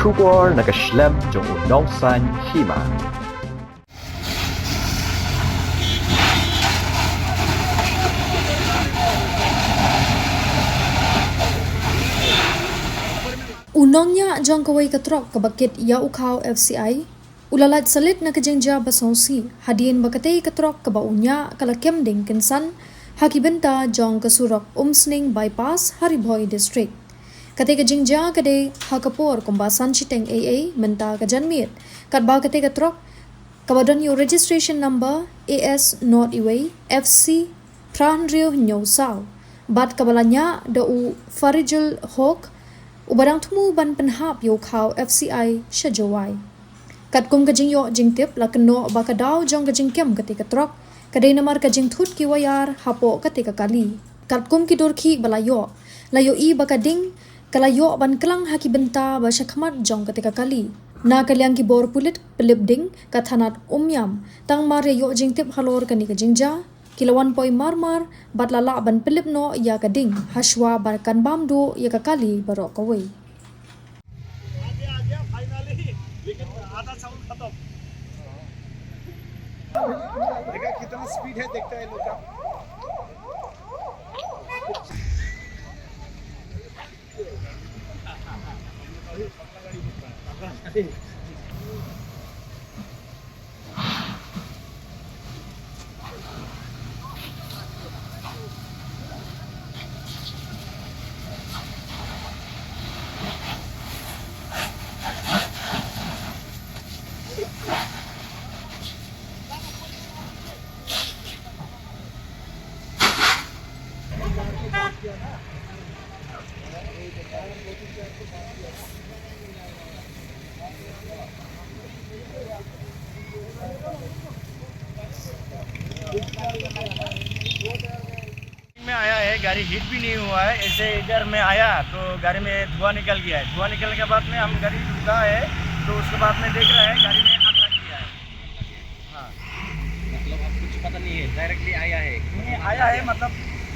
Trok nakaslem jong Nongsan Hima. Nongniah jong kawai ka Trok ka bakit ya Khaw FCI ulalat salit na kajengja basonsi hadin bakatei ka Trok ka baunya kala kemding Kynsan hakibenta jong ka surok Umsning bypass Haribhoi district kate kajengja kade hakapor kumbasan chiteng AA menta ka janmit kat ba kate ka Trok kabadon yo registration number AS not iway FC 300 nyosau bat kabalanya da u farijul hok ubarang tumu ban penhap yo Khaw FCI syajawai kat kum kajing yo jingtip la keno bakadaw jong kajing kem ketika Trok kadai namar kajing thut ki wayar hapo ketika kali kat kum ki dorki balayo layo i bakading kalayo ban kelang haki benta ba syakmat jong ketika kali na kalyang ki bor pulit pelibding kathanat umyam tang mar yo jingtip halor kani kajingja kilawan poi marmar bat lala ban pelip no ya kading haswa barkan bamdo ya kakali barok kawai देखा कितना स्पीड है देखता है लोग का में आया है, गाड़ी हिट भी नहीं हुआ है। ऐसे इधर में आया तो गाड़ी में धुआं निकल गया है। धुआं निकलने के बाद में हम गाड़ी रुका है तो उसके बाद में देख रहा है गाड़ी में आग लग गया है। हाँ, मतलब अब कुछ पता नहीं है, डायरेक्टली आया है? नहीं आया है, मतलब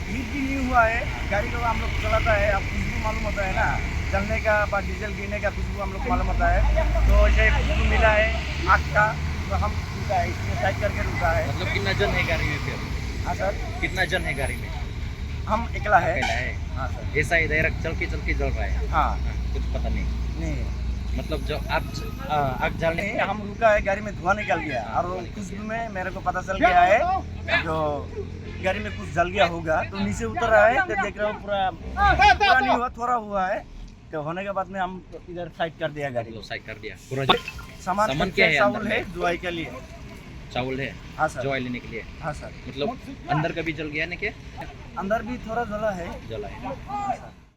हिट भी नहीं हुआ है। गाड़ी को हम लोग चलाता है, अब खुशबू मालूम होता है ना, जलने का বা डीजल गिरने का खुशबू हम लोग मालूम होता है। तो ऐसे खुशबू मिला है आग का, तो हम रुका है, इसमें साइड करके रुका है। मतलब कितना जन है गाड़ी में फिर? हाँ सर, कितना जन है गाड़ी में? हम अकेला है। अकेला है? हाँ सर। ऐसा ही डायरेक्ट चल के जल रहा है? हाँ, कुछ पता नहीं। नहीं मतलब जो आग जलने नहीं, हम रुका है, गाड़ी में धुआं निकल गया और खुशबू में मेरे को पता चल गया है जो गाड़ी में कुछ जल गया होगा। तो नीचे उतर रहा है तो देख रहा हूँ पूरा नहीं हुआ, थोड़ा हुआ है। तो होने के बाद में हम इधर साइड कर दिया गाड़ी को। साइड कर दिया पूरा। सामान क्या है? चावल है दवाई के लिए। चावल है? हाँ सर। दवाई लेने के लिए? हाँ सर। मतलब अंदर का भी जल गया ना? क्या अंदर भी थोड़ा जला है। जला है? हाँ सर।